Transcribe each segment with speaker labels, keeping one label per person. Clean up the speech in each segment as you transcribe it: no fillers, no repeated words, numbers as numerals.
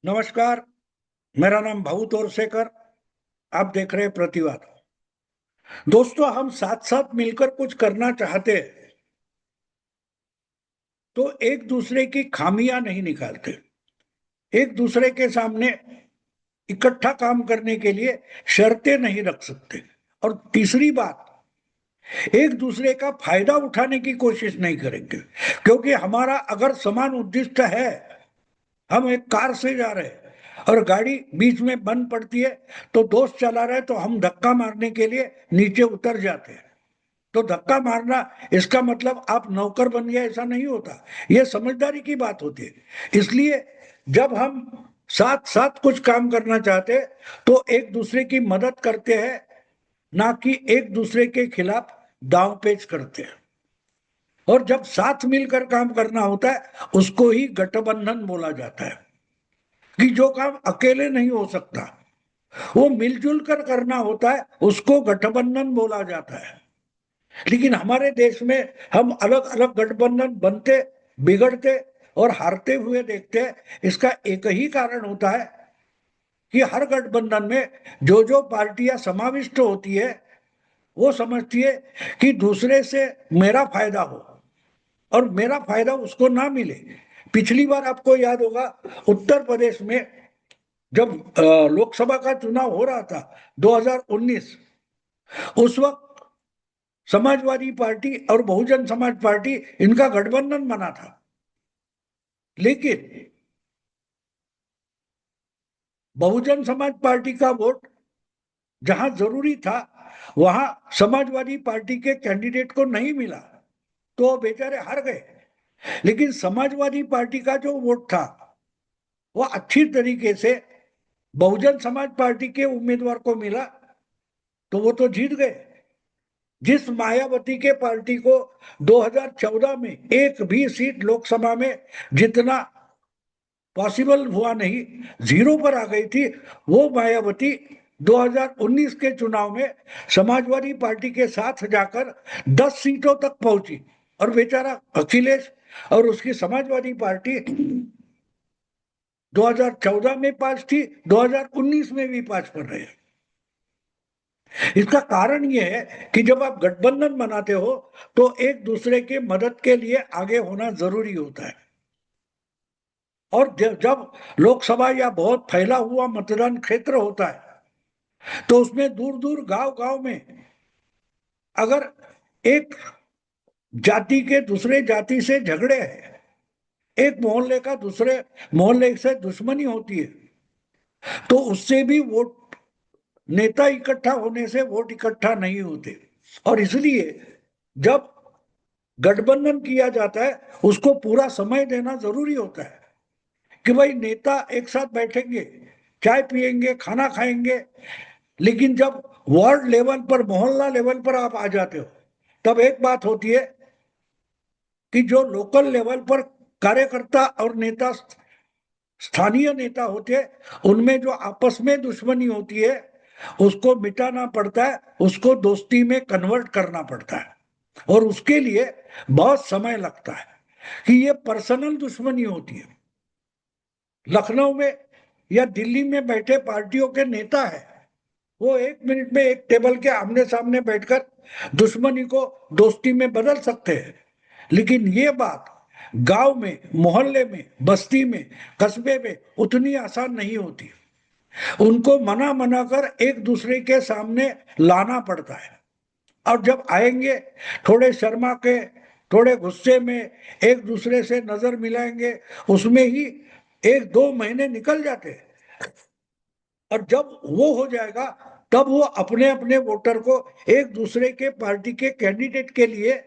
Speaker 1: नमस्कार। मेरा नाम भाऊ तोरसेकर। आप देख रहे हैं प्रतिवाद। दोस्तों, हम साथ साथ मिलकर कुछ करना चाहते हैं तो एक दूसरे की खामियां नहीं निकालते। एक दूसरे के सामने इकट्ठा काम करने के लिए शर्तें नहीं रख सकते। और तीसरी बात, एक दूसरे का फायदा उठाने की कोशिश नहीं करेंगे, क्योंकि हमारा अगर समान उद्देश्य है, हम एक कार से जा रहे हैं और गाड़ी बीच में बंद पड़ती है, तो दोस्त चला रहे तो हम धक्का मारने के लिए नीचे उतर जाते हैं। तो धक्का मारना इसका मतलब आप नौकर बन गए, ऐसा नहीं होता। यह समझदारी की बात होती है। इसलिए जब हम साथ साथ कुछ काम करना चाहते हैं तो एक दूसरे की मदद करते हैं, ना कि एक दूसरे के खिलाफ दांव पेच करते हैं। और जब साथ मिलकर काम करना होता है उसको ही गठबंधन बोला जाता है। कि जो काम अकेले नहीं हो सकता, वो मिलजुल कर करना होता है, उसको गठबंधन बोला जाता है। लेकिन हमारे देश में हम अलग अलग गठबंधन बनते, बिगड़ते और हारते हुए देखते हैं। इसका एक ही कारण होता है कि हर गठबंधन में जो जो पार्टियां समाविष्ट होती है वो समझती है कि दूसरे से मेरा फायदा हो और मेरा फायदा उसको ना मिले। पिछली बार आपको याद होगा, उत्तर प्रदेश में जब लोकसभा का चुनाव हो रहा था 2019, उस वक्त समाजवादी पार्टी और बहुजन समाज पार्टी, इनका गठबंधन बना था। लेकिन बहुजन समाज पार्टी का वोट जहां जरूरी था वहां समाजवादी पार्टी के कैंडिडेट को नहीं मिला, तो वो बेचारे हार गए। लेकिन समाजवादी पार्टी का जो वोट था वो अच्छी तरीके से बहुजन समाज पार्टी के उम्मीदवार को मिला, तो वो तो जीत गए। जिस मायावती के पार्टी को 2014 में एक भी सीट लोकसभा में जितना पॉसिबल हुआ नहीं, जीरो पर आ गई थी, वो मायावती 2019 के चुनाव में समाजवादी पार्टी के साथ जाकर 10 सीटों तक पहुंची। और बेचारा अखिलेश और उसकी समाजवादी पार्टी 2014 में पास थी, 2019 में भी पास कर रहे हैं। इसका कारण यह है कि जब आप गठबंधन बनाते हो तो एक दूसरे के मदद के लिए आगे होना जरूरी होता है। और जब लोकसभा या बहुत फैला हुआ मतदान क्षेत्र होता है तो उसमें दूर दूर गांव गांव में अगर एक जाति के दूसरे जाति से झगड़े हैं, एक मोहल्ले का दूसरे मोहल्ले से दुश्मनी होती है, तो उससे भी वोट, नेता इकट्ठा होने से वोट इकट्ठा नहीं होते। और इसलिए जब गठबंधन किया जाता है उसको पूरा समय देना जरूरी होता है कि भाई नेता एक साथ बैठेंगे, चाय पिएंगे, खाना खाएंगे। लेकिन जब वार्ड लेवल पर, मोहल्ला लेवल पर आप आ जाते हो, तब एक बात होती है कि जो लोकल लेवल पर कार्यकर्ता और नेता, स्थानीय नेता होते हैं, उनमें जो आपस में दुश्मनी होती है उसको मिटाना पड़ता है, उसको दोस्ती में कन्वर्ट करना पड़ता है। और उसके लिए बहुत समय लगता है कि ये पर्सनल दुश्मनी होती है। लखनऊ में या दिल्ली में बैठे पार्टियों के नेता है, वो एक मिनट में एक टेबल के आमने सामने बैठकर दुश्मनी को दोस्ती में बदल सकते हैं। लेकिन ये बात गांव में, मोहल्ले में, बस्ती में, कस्बे में उतनी आसान नहीं होती। उनको मना मना कर एक दूसरे के सामने लाना पड़ता है। और जब आएंगे थोड़े शर्मा के, थोड़े गुस्से में, एक दूसरे से नजर मिलाएंगे, उसमें ही एक दो महीने निकल जाते हैं। और जब वो हो जाएगा तब वो अपने अपने वोटर को एक दूसरे के पार्टी के कैंडिडेट के लिए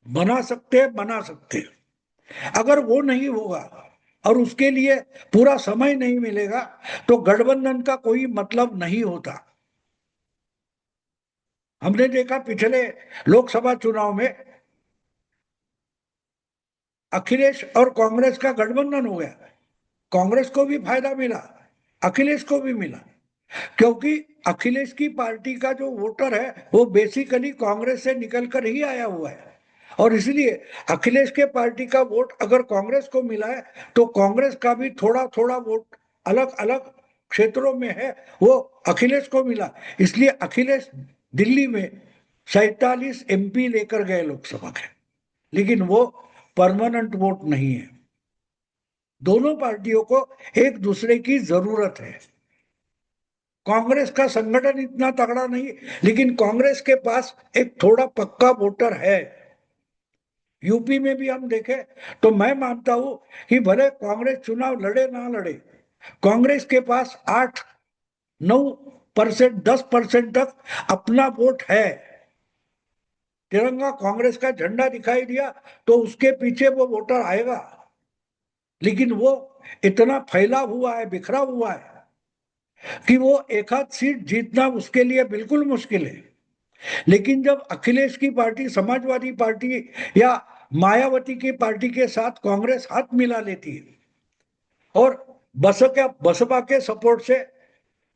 Speaker 1: बना सकते हैं। अगर वो नहीं होगा और उसके लिए पूरा समय नहीं मिलेगा तो गठबंधन का कोई मतलब नहीं होता। हमने देखा पिछले लोकसभा चुनाव में अखिलेश और कांग्रेस का गठबंधन हो गया। कांग्रेस को भी फायदा मिला, अखिलेश को भी मिला, क्योंकि अखिलेश की पार्टी का जो वोटर है वो बेसिकली कांग्रेस से निकल कर ही आया हुआ है। और इसलिए अखिलेश के पार्टी का वोट अगर कांग्रेस को मिला है तो कांग्रेस का भी थोड़ा थोड़ा वोट अलग अलग क्षेत्रों में है, वो अखिलेश को मिला। इसलिए अखिलेश दिल्ली में 47 MP लेकर गए लोकसभा के, लेकिन वो परमानेंट वोट नहीं है। दोनों पार्टियों को एक दूसरे की जरूरत है। कांग्रेस का संगठन इतना तगड़ा नहीं, लेकिन कांग्रेस के पास एक थोड़ा पक्का वोटर है। यूपी में भी हम देखें तो मैं मानता हूं कि भले कांग्रेस चुनाव लड़े ना लड़े, कांग्रेस के पास 8-9%, 10% तक अपना वोट है। तिरंगा कांग्रेस का झंडा दिखाई दिया तो उसके पीछे वो वोटर आएगा, लेकिन वो इतना फैला हुआ है, बिखरा हुआ है कि वो एक आध सीट जीतना उसके लिए बिल्कुल मुश्किल है। लेकिन जब अखिलेश की पार्टी, समाजवादी पार्टी या मायावती की पार्टी के साथ कांग्रेस हाथ मिला लेती है और बसपा के सपोर्ट से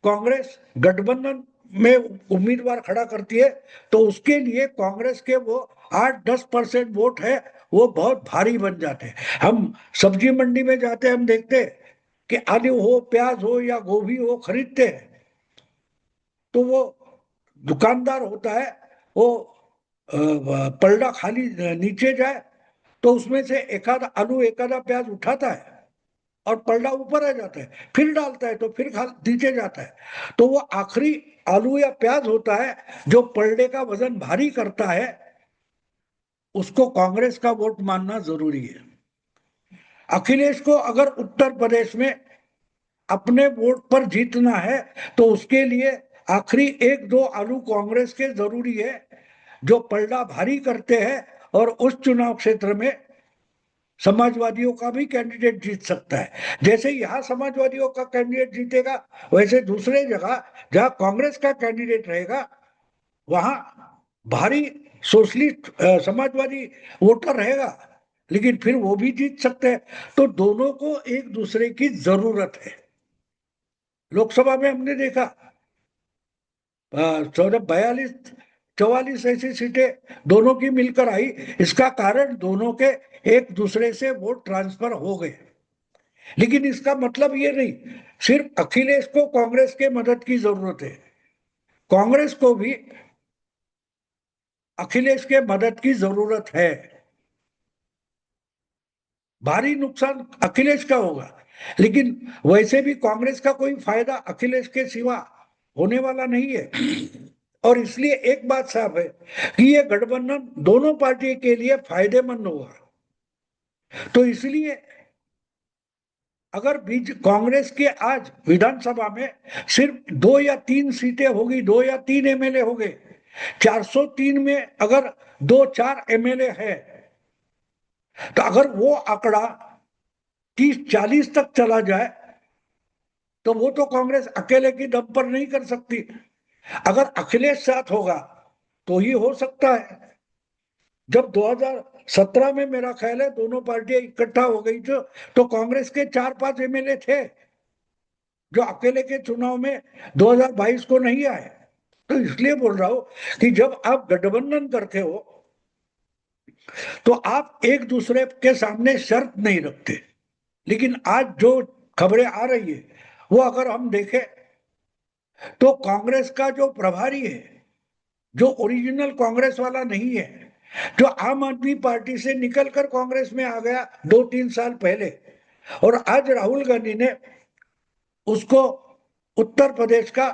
Speaker 1: कांग्रेस गठबंधन में उम्मीदवार खड़ा करती है, तो उसके लिए कांग्रेस के वो 8-10% वोट है, वो बहुत भारी बन जाते हैं। हम सब्जी मंडी में जाते हैं, हम देखते हैं कि आलू हो, प्याज हो या गोभी हो, खरीदते हैं तो वो दुकानदार होता है, वो पलड़ा खाली नीचे जाए तो उसमें से एक आधा आलू, एक आधा प्याज उठाता है और पलड़ा ऊपर आ जाता है, फिर डालता है तो फिर नीचे जाता है। तो वो आखिरी आलू या प्याज होता है जो पलड़े का वजन भारी करता है, उसको कांग्रेस का वोट मानना जरूरी है। अखिलेश को अगर उत्तर प्रदेश में अपने वोट पर जीतना है तो उसके लिए आखिरी 1-2 आलू कांग्रेस के जरूरी है, जो पलड़ा भारी करते हैं। और उस चुनाव क्षेत्र में समाजवादियों का भी कैंडिडेट जीत सकता है। जैसे यहाँ समाजवादियों का कैंडिडेट जीतेगा, वैसे दूसरे जगह जहां कांग्रेस का कैंडिडेट रहेगा वहां भारी सोशलिस्ट समाजवादी वोटर रहेगा, लेकिन फिर वो भी जीत सकते हैं। तो दोनों को एक दूसरे की जरूरत है। लोकसभा में हमने देखा 42-44 ऐसी सीटें दोनों की मिलकर आई। इसका कारण दोनों के एक दूसरे से वोट ट्रांसफर हो गए। लेकिन इसका मतलब ये नहीं सिर्फ अखिलेश को कांग्रेस के मदद की जरूरत है, कांग्रेस को भी अखिलेश के मदद की जरूरत है। भारी नुकसान अखिलेश का होगा, लेकिन वैसे भी कांग्रेस का कोई फायदा अखिलेश के सिवा होने वाला नहीं है। और इसलिए एक बात साफ है कि ये गठबंधन दोनों पार्टी के लिए फायदेमंद होगा। तो इसलिए अगर बीच कांग्रेस के आज विधानसभा में सिर्फ 2 या 3 सीटें होगी, 2 या 3 MLA हो गए, 403 में अगर 2-4 MLA है, तो अगर वो आंकड़ा 30-40 तक चला जाए तो वो तो कांग्रेस अकेले की दम पर नहीं कर सकती। अगर अखिलेश साथ होगा तो ही हो सकता है। जब 2017 में मेरा ख्याल है दोनों पार्टियां इकट्ठा हो गई थी, तो कांग्रेस के 4-5 MLA थे जो अकेले के चुनाव में 2022 को नहीं आए। तो इसलिए बोल रहा हूं कि जब आप गठबंधन करते हो तो आप एक दूसरे के सामने शर्त नहीं रखते। लेकिन आज जो खबरें आ रही है वो अगर हम देखें तो कांग्रेस का जो प्रभारी है, जो ओरिजिनल कांग्रेस वाला नहीं है, जो आम आदमी पार्टी से निकलकर कांग्रेस में आ गया 2-3 साल पहले, और आज राहुल गांधी ने उसको उत्तर प्रदेश का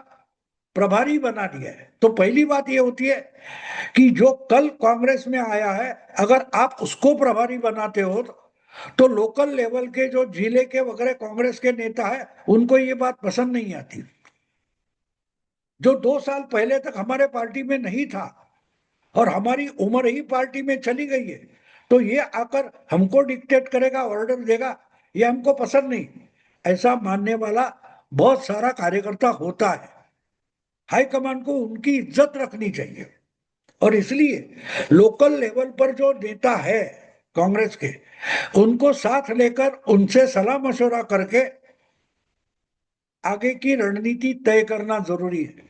Speaker 1: प्रभारी बना दिया है। तो पहली बात यह होती है कि जो कल कांग्रेस में आया है, अगर आप उसको प्रभारी बनाते हो तो लोकल लेवल के जो जिले के वगैरह कांग्रेस के नेता है उनको ये बात पसंद नहीं आती। जो 2 साल पहले तक हमारे पार्टी में नहीं था और हमारी उम्र ही पार्टी में चली गई है, तो ये आकर हमको डिक्टेट करेगा, ऑर्डर देगा, ये हमको पसंद नहीं। ऐसा मानने वाला बहुत सारा कार्यकर्ता होता है। हाईकमान को उनकी इज्जत रखनी चाहिए। और इसलिए लोकल लेवल पर जो नेता है कांग्रेस के, उनको साथ लेकर उनसे सलाह मशवरा करके आगे की रणनीति तय करना जरूरी है।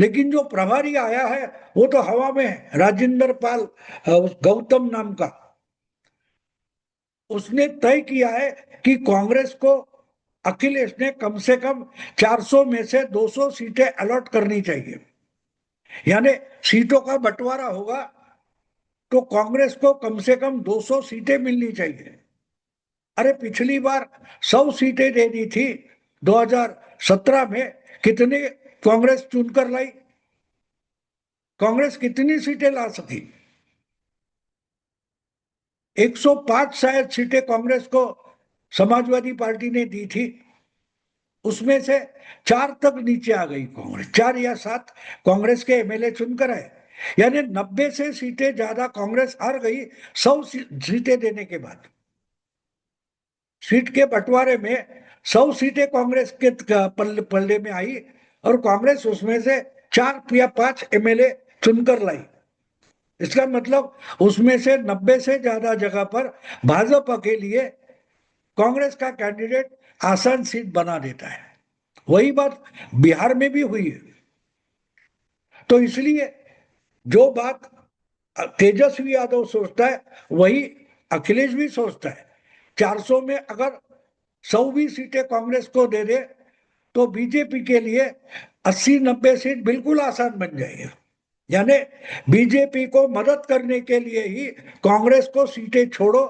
Speaker 1: लेकिन जो प्रभारी आया है वो तो हवा में है, राजेंद्र पाल गौतम नाम का। उसने तय किया है कि कांग्रेस को अखिलेश ने कम से कम 400 में से 200 सीटें अलॉट करनी चाहिए, यानी सीटों का बंटवारा होगा तो कांग्रेस को कम से कम 200 सीटें मिलनी चाहिए। अरे पिछली बार 100 सीटें दे दी थी 2017 में, कितने कांग्रेस चुनकर लाई? कांग्रेस कितनी सीटें ला सकी? 105 शायद सीटें कांग्रेस को समाजवादी पार्टी ने दी थी, उसमें से 4 तक नीचे आ गई कांग्रेस, 4 या 7 कांग्रेस के एमएलए चुनकर आए, यानी 90 से सीटें ज्यादा कांग्रेस हार गई 100 सीटें देने के बाद। सीट के बंटवारे में 100 सीटें कांग्रेस के पल्ले में आई और कांग्रेस उसमें से 4 या 5 एमएलए चुनकर लाई। इसका मतलब उसमें से 90 से ज्यादा जगह पर भाजपा के लिए कांग्रेस का कैंडिडेट आसान सीट बना देता है। वही बात बिहार में भी हुई है। तो इसलिए जो बात तेजस्वी यादव सोचता है वही अखिलेश भी सोचता है। 400 में अगर 100 भी सीटें कांग्रेस को दे दे तो बीजेपी के लिए 80-90 सीट बिल्कुल आसान बन जाएगी। यानी बीजेपी को मदद करने के लिए ही कांग्रेस को सीटें छोड़ो,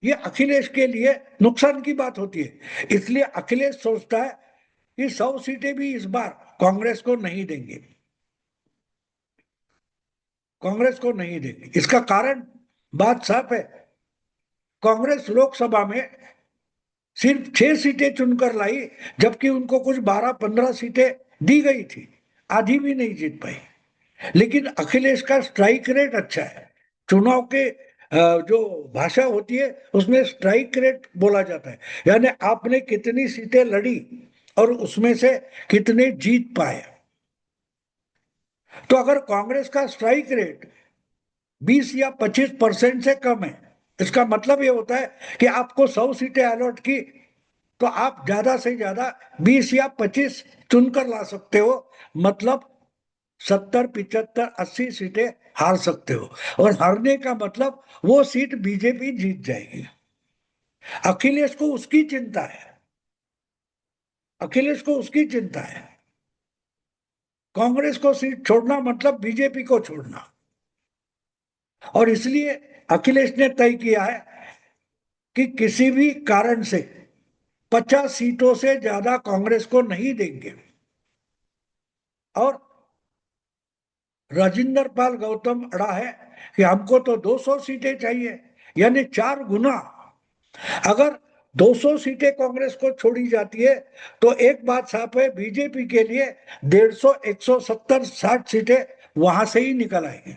Speaker 1: ये अखिलेश के लिए नुकसान की बात होती है। इसलिए अखिलेश सोचता है कि 100 सीटें भी इस बार कांग्रेस को नहीं देंगे, कांग्रेस को नहीं देंगे। इसका कारण बात साफ है, कांग्रेस लोकसभा में सिर्फ 6 सीटें चुनकर लाई, जबकि उनको कुछ 12-15 सीटें दी गई थी, आधी भी नहीं जीत पाई। लेकिन अखिलेश का स्ट्राइक रेट अच्छा है। चुनाव के जो भाषा होती है उसमें स्ट्राइक रेट बोला जाता है, यानी आपने कितनी सीटें लड़ी और उसमें से कितने जीत पाए। तो अगर कांग्रेस का स्ट्राइक रेट 20 या 25% से कम है, इसका मतलब ये होता है कि आपको 100 सीटें अलॉट की तो आप ज्यादा से ज्यादा 20 या 25 चुनकर ला सकते हो, मतलब 70, 75, 80 सीटें हार सकते हो। और हारने का मतलब वो सीट बीजेपी जीत जाएगी। अखिलेश को उसकी चिंता है, अखिलेश को उसकी चिंता है। कांग्रेस को सीट छोड़ना मतलब बीजेपी को छोड़ना। और इसलिए अखिलेश ने तय किया है कि किसी भी कारण से 50 सीटों से ज्यादा कांग्रेस को नहीं देंगे। और राजेंद्र पाल गौतम अड़ा है कि हमको तो 200 सीटें चाहिए, यानी 4 गुना। अगर 200 सीटें कांग्रेस को छोड़ी जाती है तो एक बात साफ है, बीजेपी के लिए 150, 170, 60 सीटें वहां से ही निकल आएंगे।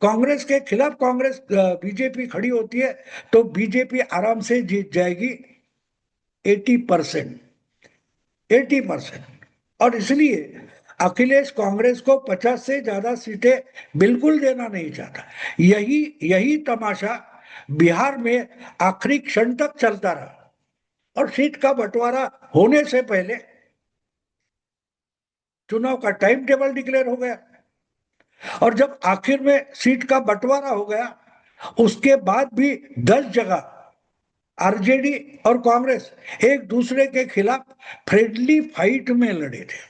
Speaker 1: कांग्रेस के खिलाफ कांग्रेस बीजेपी खड़ी होती है तो बीजेपी आराम से जीत जाएगी 80%, 80%। और इसलिए अखिलेश कांग्रेस को 50 से ज्यादा सीटें बिल्कुल देना नहीं चाहता। यही यही तमाशा बिहार में आखिरी क्षण तक चलता रहा और सीट का बंटवारा होने से पहले चुनाव का टाइम टेबल डिक्लेयर हो गया। और जब आखिर में सीट का बंटवारा हो गया उसके बाद भी 10 जगह आरजेडी और कांग्रेस एक दूसरे के खिलाफ फ्रेंडली फाइट में लड़े थे।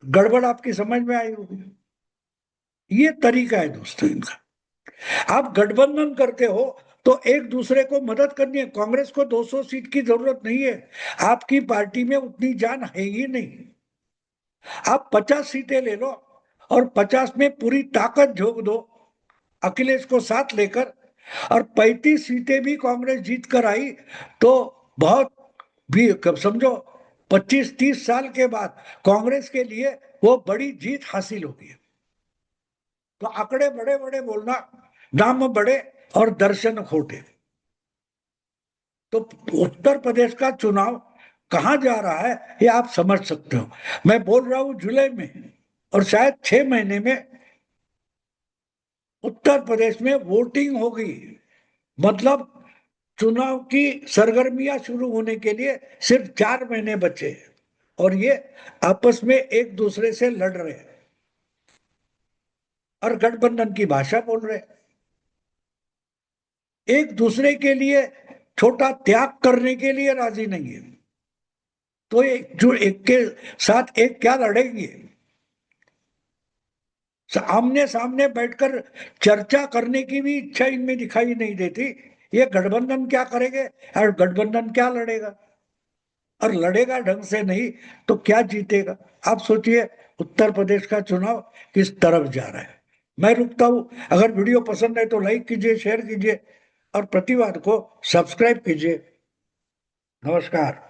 Speaker 1: गड़बड़ आपकी समझ में आई होगी। ये तरीका है दोस्तों इनका। आप गठबंधन करते हो तो एक दूसरे को मदद करनी है। कांग्रेस को 200 सीट की जरूरत नहीं है, आपकी पार्टी में उतनी जान है ही नहीं। आप 50 सीटें ले लो और 50 में पूरी ताकत झोंक दो अखिलेश को साथ लेकर, और 35 सीटें भी कांग्रेस जीत कर आई तो बहुत भी समझो 25-30 साल के बाद कांग्रेस के लिए वो बड़ी जीत हासिल होगी। तो आंकड़े बड़े बड़े बोलना, नाम बड़े और दर्शन खोटे। तो उत्तर प्रदेश का चुनाव कहां जा रहा है ये आप समझ सकते हो। मैं बोल रहा हूं जुलाई में, और शायद 6 महीने में उत्तर प्रदेश में वोटिंग होगी। मतलब चुनाव की सरगर्मियां शुरू होने के लिए सिर्फ 4 महीने बचे और ये आपस में एक दूसरे से लड़ रहे हैं और गठबंधन की भाषा बोल रहे हैं, एक दूसरे के लिए छोटा त्याग करने के लिए राजी नहीं है। तो जो एक के साथ एक क्या लड़ेंगे? आमने सामने बैठकर चर्चा करने की भी इच्छा इनमें दिखाई नहीं देती। ये गठबंधन क्या करेंगे और गठबंधन क्या लड़ेगा, और लड़ेगा ढंग से नहीं तो क्या जीतेगा? आप सोचिए उत्तर प्रदेश का चुनाव किस तरफ जा रहा है। मैं रुकता हूं। अगर वीडियो पसंद है तो लाइक कीजिए, शेयर कीजिए और प्रतिवाद को सब्सक्राइब कीजिए। नमस्कार।